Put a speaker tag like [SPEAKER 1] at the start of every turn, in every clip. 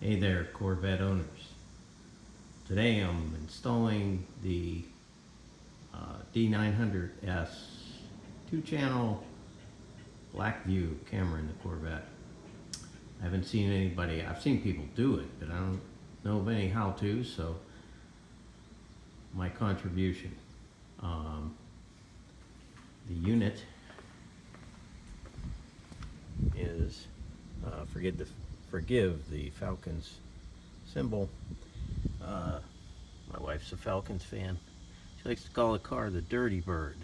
[SPEAKER 1] Hey there, Corvette owners. Today I'm installing the D900S 2-channel Blackvue camera in the Corvette. I haven't seen anybody, I've seen people do it, but I don't know of any how-to, so my contribution. The unit is, forgive the Falcons symbol. My wife's a Falcons fan. She likes to call the car the Dirty Bird.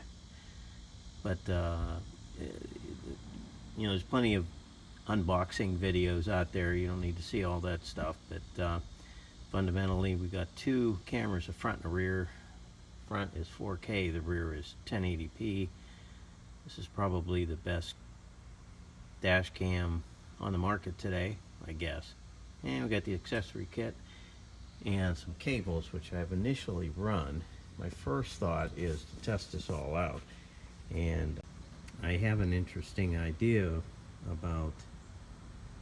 [SPEAKER 1] But, you know, there's plenty of unboxing videos out there. You don't need to see all that stuff. But fundamentally, we got two cameras, a front and a rear. Front is 4K, the rear is 1080p. This is probably the best dash cam on the market today, I guess. And we got the accessory kit and some cables, which I've initially run. My first thought is to test this all out, and I have an interesting idea about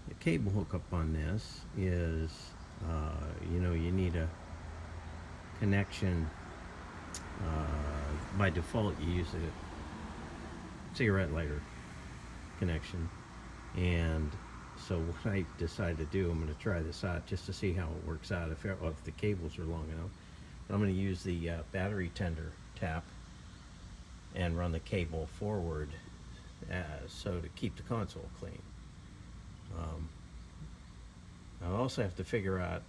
[SPEAKER 1] the cable hookup on this. Is you know, you need a connection. By default you use a cigarette lighter connection, and so what I decided to do, I'm going to try this out just to see how it works out, if the cables are long enough. But I'm going to use the battery tender tap and run the cable forward so to keep the console clean. I also have to figure out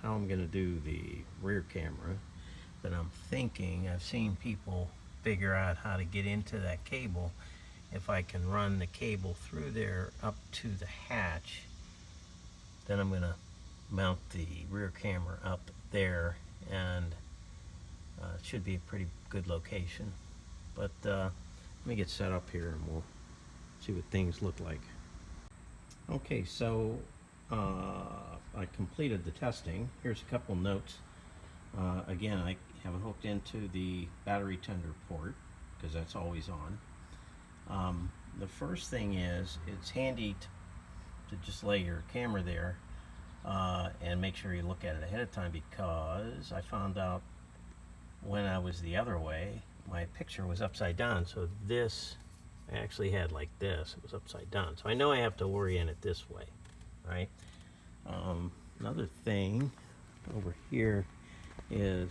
[SPEAKER 1] how I'm going to do the rear camera, but I'm thinking I've seen people figure out how to get into that cable. If I can run the cable through there up to the hatch, then I'm going to mount the rear camera up there, and it should be a pretty good location. But let me get set up here and we'll see what things look like. Okay, so I completed the testing. Here's a couple notes. Again, I have it hooked into the battery tender port because that's always on. The first thing is, it's handy to just lay your camera there and make sure you look at it ahead of time, because I found out when I was the other way, my picture was upside down. So this, I actually had like this, it was upside down. So I know I have to orient it this way, right? Another thing over here is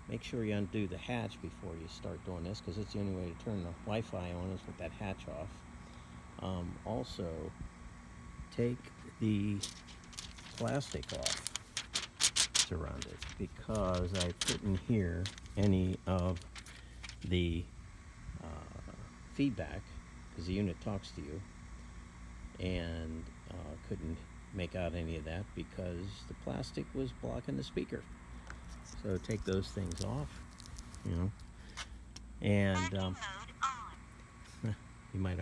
[SPEAKER 1] make sure you undo the hatch before you start doing this, because it's the only way to turn the Wi-Fi on is with that hatch off. Also, take the plastic off around it, because I couldn't hear any of the feedback, because the unit talks to you, and couldn't make out any of that because the plastic was blocking the speaker. So take those things off, you know, and you might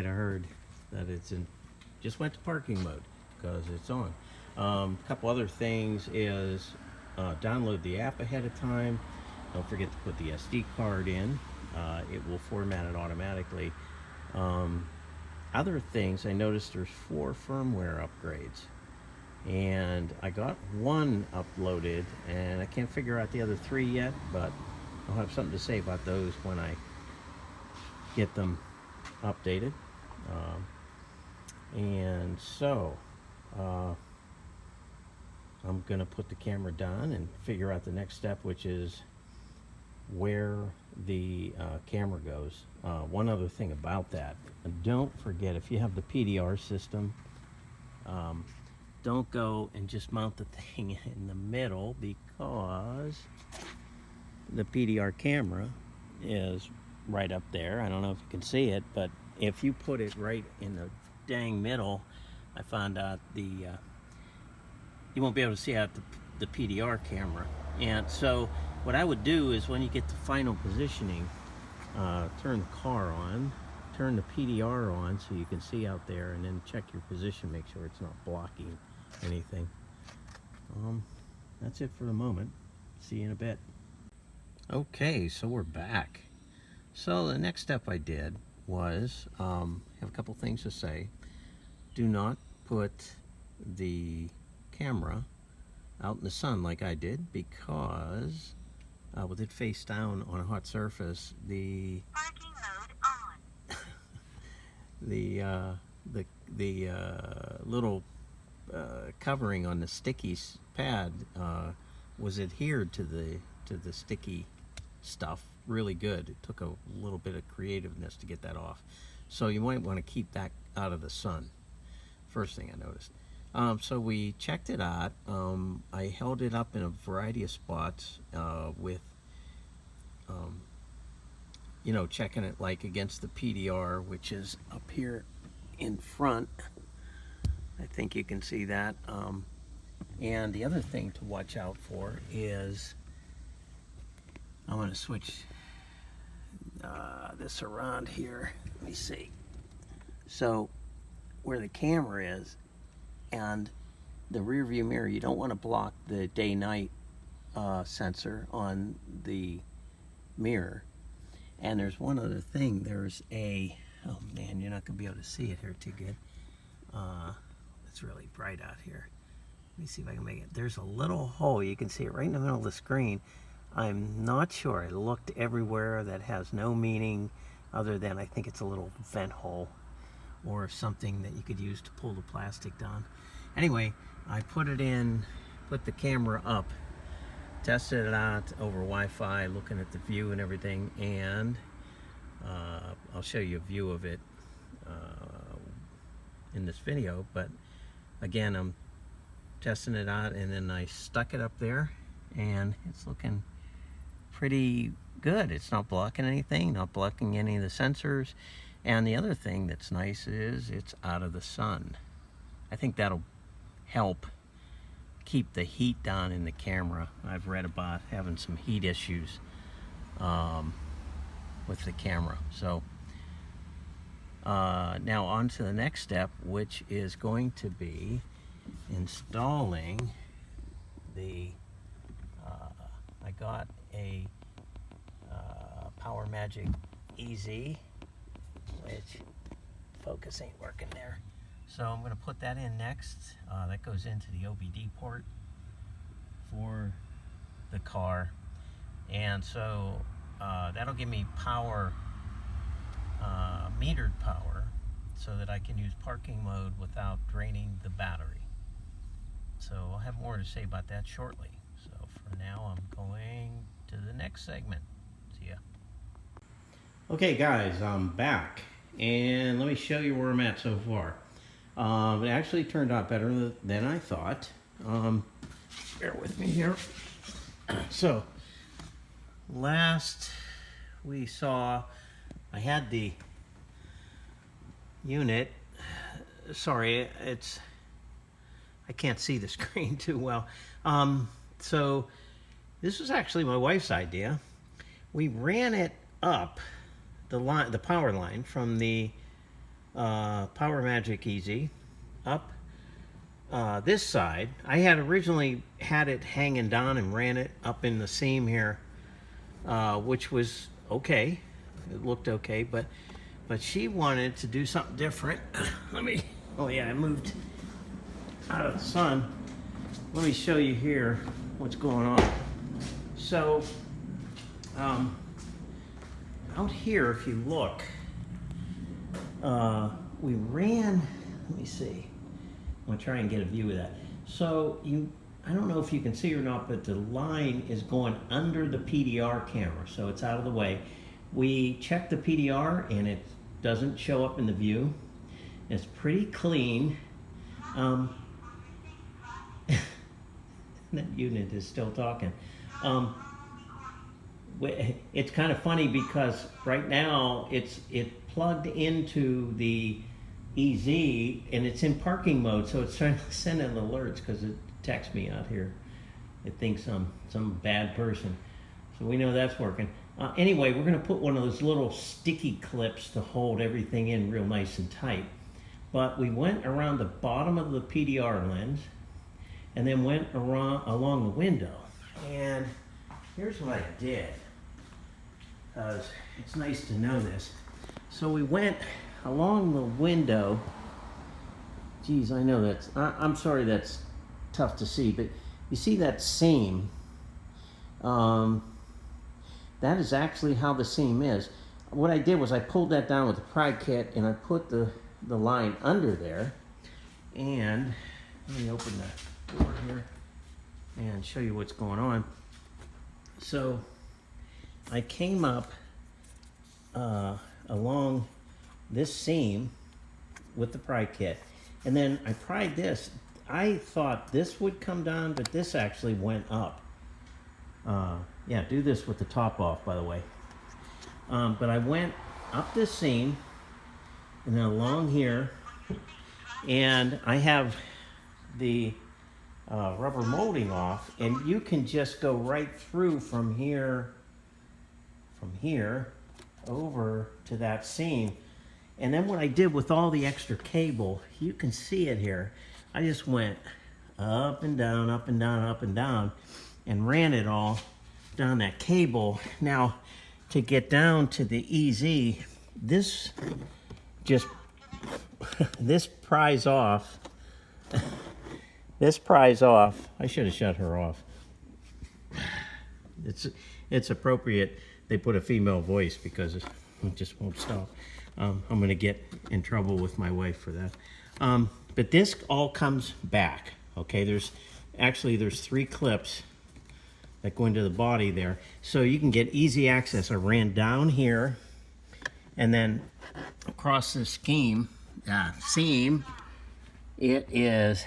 [SPEAKER 1] have heard that it's in, just went to parking mode because it's on. A couple other things is download the app ahead of time. Don't forget to put the SD card in. It will format it automatically. Other things, I noticed there's 4 firmware upgrades, and I got one uploaded and I can't figure out the other 3 yet, but I'll have something to say about those when I get them updated. And so I'm gonna put the camera down and figure out the next step, which is where the camera goes. One other thing about that, don't forget, if you have the PDR system, don't go and just mount the thing in the middle, because the PDR camera is right up there. I don't know if you can see it, but if you put it right in the dang middle, I found out you won't be able to see out the PDR camera. And so what I would do is, when you get to final positioning, turn the car on, turn the PDR on so you can see out there, and then check your position, make sure it's not blocking anything. That's it for the moment. See you in a bit. Okay, so we're back. So the next step I did was have a couple things to say. Do not put the camera out in the sun like I did, because with it face down on a hot surface, the
[SPEAKER 2] Parking mode on.
[SPEAKER 1] the little covering on the sticky pad was adhered to the sticky stuff really good. It took a little bit of creativeness to get that off. So you might want to keep that out of the sun. First thing I noticed. So we checked it out. I held it up in a variety of spots with, you know, checking it like against the PDR, which is up here in front. I think you can see that. And the other thing to watch out for is, I'm going to switch this around here. Let me see. So where the camera is and the rear view mirror, you don't want to block the day-night sensor on the mirror. And there's one other thing. There's a, oh man, you're not going to be able to see it here too good. It's really bright out here. Let me see if I can make it. There's a little hole. You can see it right in the middle of the screen. I'm not sure. I looked everywhere. That has no meaning other than I think it's a little vent hole or something that you could use to pull the plastic down. Anyway, I put it in, put the camera up, tested it out over Wi-Fi, looking at the view and everything, and I'll show you a view of it in this video. But again, I'm testing it out, and then I stuck it up there, and it's looking pretty good. It's not blocking anything, not blocking any of the sensors. And the other thing that's nice is it's out of the sun. I think that'll help keep the heat down in the camera. I've read about having some heat issues with the camera. So now on to the next step, which is going to be installing the I got a PowerMagic EZ, which focus ain't working there. So I'm going to put that in next. That goes into the OBD port for the car. And so that'll give me power, metered power, so that I can use parking mode without draining the battery. So I'll have more to say about that shortly. So for now, I'm going to the next segment. See ya. Okay guys, I'm back, and let me show you where I'm at so far. It actually turned out better than I thought. Bear with me here. So last we saw, I had the unit, sorry, I can't see the screen too well. So this was actually my wife's idea. We ran it up the power line from the PowerMagic EZ up this side. I had originally had it hanging down and ran it up in the seam here, which was okay. It looked okay, but she wanted to do something different. Oh yeah, I moved out of the sun. Let me show you here what's going on. So out here, if you look, we ran, let me see, I'm gonna try and get a view of that. So I don't know if you can see or not, but the line is going under the PDR camera, so it's out of the way. We checked the PDR and it doesn't show up in the view. It's pretty clean. That unit is still talking. It's kind of funny because right now it plugged into the EZ and it's in parking mode, so it's trying to send in alerts because it texts me out here. It thinks I'm some bad person. So we know that's working. Anyway, we're going to put one of those little sticky clips to hold everything in real nice and tight. But we went around the bottom of the PDR lens and then went along the window. And here's what I did, because it's nice to know this. So we went along the window geez, I know that's, I'm sorry that's tough to see, but you see that seam? That is actually how the seam is. What I did was I pulled that down with the pry kit and I put the line under there. And let me open that door here and show you what's going on. So I came up along this seam with the pry kit, and then I pried this. I thought this would come down, but this actually went up. Yeah, do this with the top off, by the way. But I went up this seam and then along here, and I have the rubber molding off, and you can just go right through from here over to that seam. And then what I did with all the extra cable, you can see it here, I just went up and down, up and down, up and down, and ran it all down that cable. Now, to get down to the EZ, this just, this pries off. This pries off. I should have shut her off. It's appropriate they put a female voice because it just won't stop. I'm gonna get in trouble with my wife for that. But this all comes back, okay? There's 3 clips that go into the body there. So you can get easy access. I ran down here and then across this seam, it is,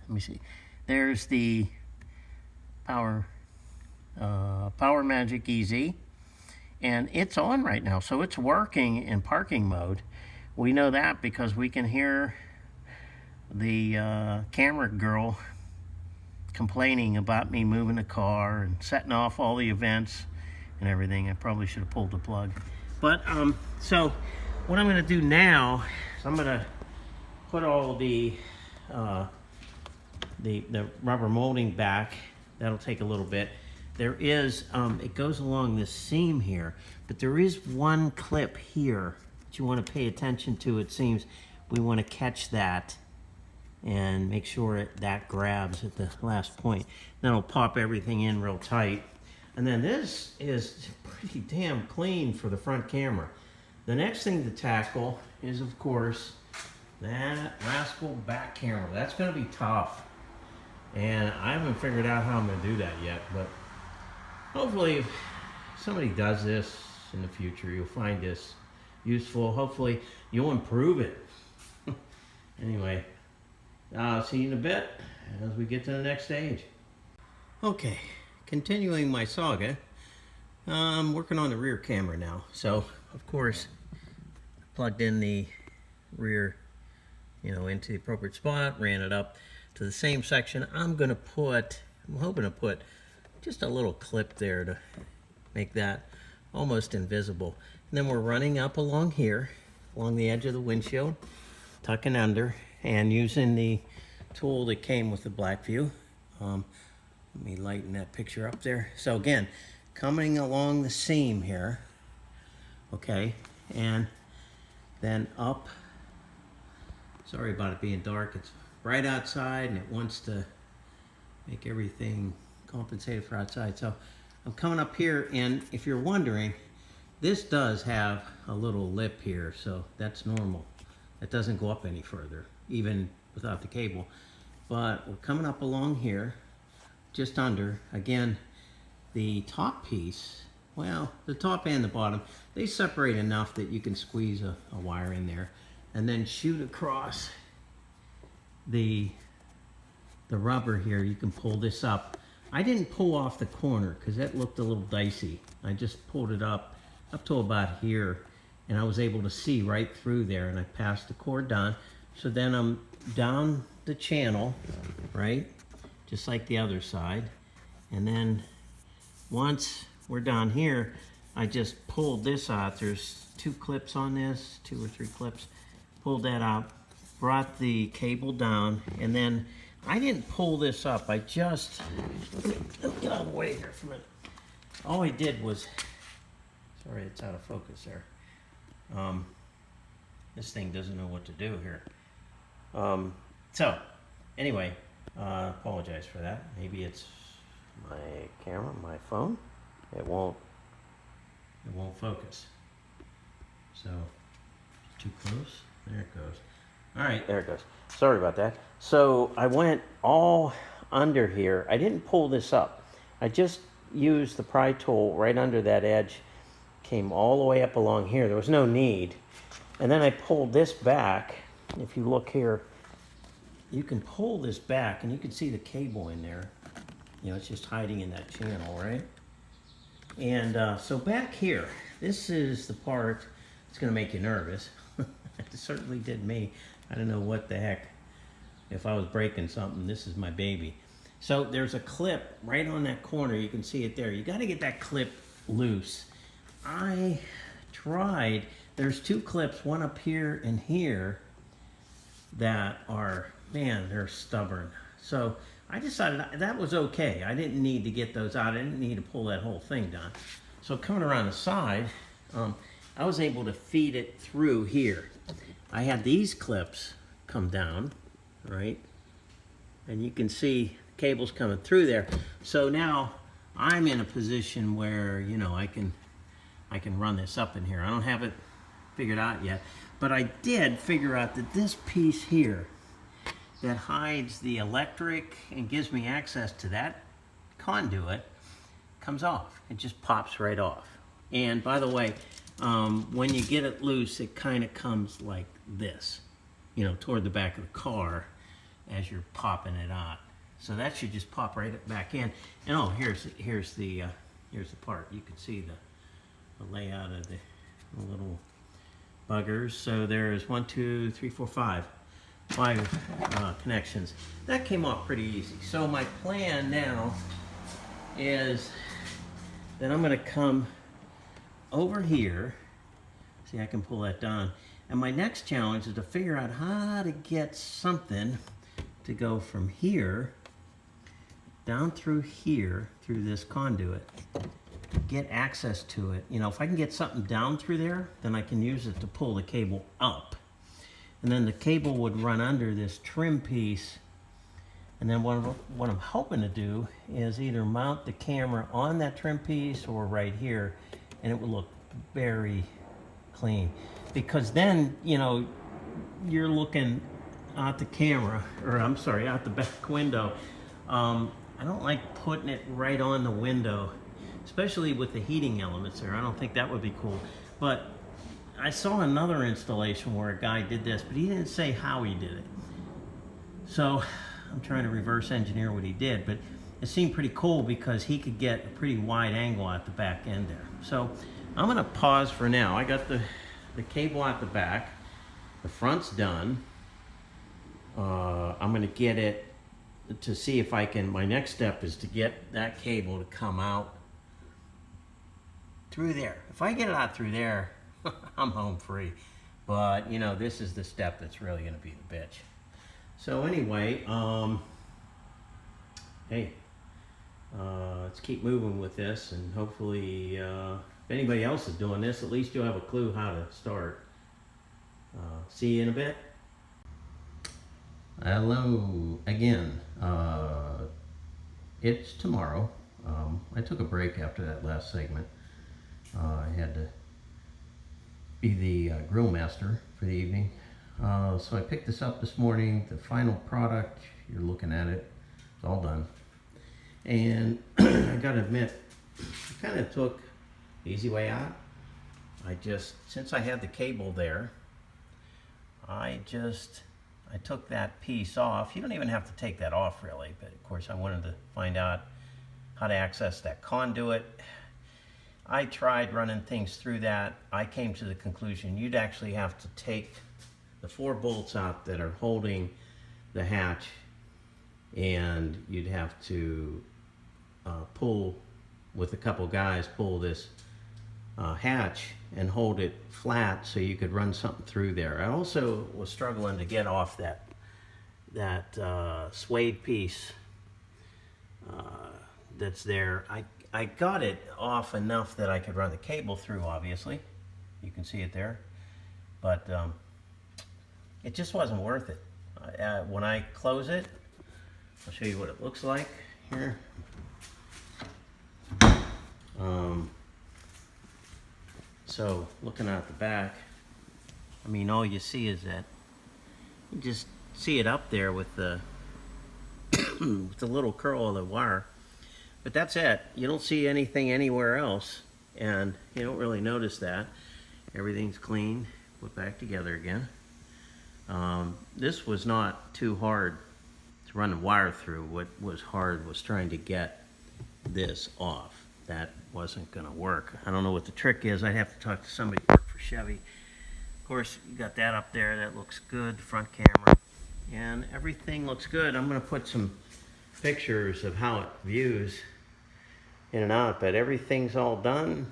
[SPEAKER 1] let me see, there's the Power Magic EZ, and it's on right now, so it's working in parking mode. We know that because we can hear the camera girl complaining about me moving the car and setting off all the events and everything. I probably should have pulled the plug. But so what I'm going to do now is I'm going to put all the rubber molding back. That'll take a little bit. There is, it goes along this seam here, but there is one clip here that you want to pay attention to. It seems we want to catch that and make sure that grabs at the last point. Then I'll pop everything in real tight. And then this is pretty damn clean for the front camera. The next thing to tackle is, of course, that rascal back camera. That's going to be tough. And I haven't figured out how I'm going to do that yet, but hopefully if somebody does this in the future, you'll find this useful. Hopefully you'll improve it. Anyway, I'll see you in a bit as we get to the next stage. Okay, continuing my saga, I'm working on the rear camera now. So, of course, plugged in the rear, into the appropriate spot, ran it up to the same section. I'm hoping to put just a little clip there to make that almost invisible. And then we're running up along here, along the edge of the windshield, tucking under, and using the tool that came with the Blackvue. Let me lighten that picture up there. So again, coming along the seam here, okay, and then up. Sorry about it being dark. It's bright outside and it wants to make everything compensated for outside. So I'm coming up here, and if you're wondering, this does have a little lip here, so that's normal. It doesn't go up any further, even without the cable. But we're coming up along here, just under. Again, the top piece, well, the top and the bottom, they separate enough that you can squeeze a wire in there and then shoot across the rubber here. You can pull this up. I didn't pull off the corner because that looked a little dicey. I just pulled it up to about here, and I was able to see right through there, and I passed the cord down. So then I'm down the channel, right? Just like the other side. And then once we're down here, I just pulled this out. There's 2 clips on this, 2 or 3 clips. Pulled that out, brought the cable down, and then I didn't pull this up. I just, let me get out of the way here for a minute. All I did was, sorry, it's out of focus there. This thing doesn't know what to do here. So, anyway, apologize for that. Maybe it's my camera, my phone. It won't focus. So, too close. There it goes. All right, there it goes. Sorry about that. So I went all under here. I didn't pull this up. I just used the pry tool right under that edge. Came all the way up along here. There was no need. And then I pulled this back. If you look here, you can pull this back and you can see the cable in there. You know, it's just hiding in that channel, right? And so back here, this is the part that's going to make you nervous. It certainly did me. I don't know what the heck. If I was breaking something, this is my baby. So there's a clip right on that corner. You can see it there. You got to get that clip loose. I tried. There's two clips, one up here and here, that are, man, they're stubborn. So I decided that was okay. I didn't need to get those out. I didn't need to pull that whole thing down. So coming around the side, I was able to feed it through here. I had these clips come down, right? And you can see cables coming through there. So now I'm in a position where, you know, I can run this up in here. I don't have it figured out yet, but I did figure out that this piece here that hides the electric and gives me access to that conduit comes off. It just pops right off. And by the way, when you get it loose, it kind of comes like this, you know, toward the back of the car as you're popping it out. So that should just pop right back in. And oh, here's the part. You can see the layout of the little buggers. So there's 1, 2, 3, 4, 5 connections. That came off pretty easy. So my plan now is that I'm going to come over here. See, I can pull that down. And my next challenge is to figure out how to get something to go from here down through here, through this conduit, get access to it. You know, if I can get something down through there, then I can use it to pull the cable up. And then the cable would run under this trim piece. And then what I'm hoping to do is either mount the camera on that trim piece or right here, and it will look very clean. Because then, you know, you're looking out the camera, or I'm sorry, out the back window. I don't like putting it right on the window, especially with the heating elements there. I don't think that would be cool. But I saw another installation where a guy did this, but he didn't say how he did it. So I'm trying to reverse engineer what he did, but it seemed pretty cool because he could get a pretty wide angle at the back end there. So I'm going to pause for now. I got the cable at the back. The front's done. I'm going to get it to see if I can, my next step is to get that cable to come out through there. If I get it out through there, I'm home free. But, you know, this is the step that's really going to be the bitch. So anyway, hey, let's keep moving with this, and hopefully, if anybody else is doing this, at least you'll have a clue how to start. See you in a bit. Hello again. It's tomorrow. I took a break after that last segment. I had to be the grill master for the evening. So I picked this up this morning. The final product, you're looking at it, it's all done. And I gotta admit, I kind of took the easy way out. Since I had the cable there, I took that piece off. You don't even have to take that off really, but of course I wanted to find out how to access that conduit. I tried running things through that. I came to the conclusion you'd actually have to take the 4 bolts out that are holding the hatch, and you'd have to pull, with a couple guys, pull this hatch and hold it flat so you could run something through there. I also was struggling to get off that suede piece that's there. I got it off enough that I could run the cable through, obviously. You can see it there. But it just wasn't worth it. When I close it, I'll show you what it looks like here. So looking at the back, I mean, all you see is that you just see it up there with the with the little curl of the wire, but that's it. You don't see anything anywhere else, and you don't really notice that. Everything's clean, put back together again. This was not too hard to run the wire through. What was hard was trying to get this off. That wasn't gonna work. I don't know what the trick is. I'd have to talk to somebody who worked for Chevy. Of course, you got that up there. That looks good, front camera. And everything looks good. I'm gonna put some pictures of how it views in and out, but everything's all done.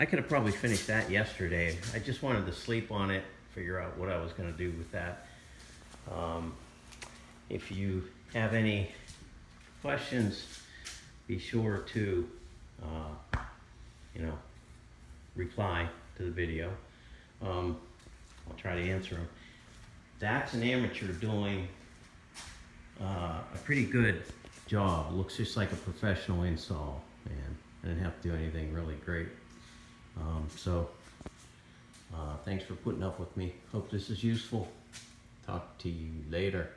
[SPEAKER 1] I could have probably finished that yesterday. I just wanted to sleep on it, figure out what I was gonna do with that. If you have any questions, be sure to, reply to the video. I'll try to answer them. That's an amateur doing a pretty good job. Looks just like a professional install, and I didn't have to do anything really great. Thanks for putting up with me. Hope this is useful. Talk to you later.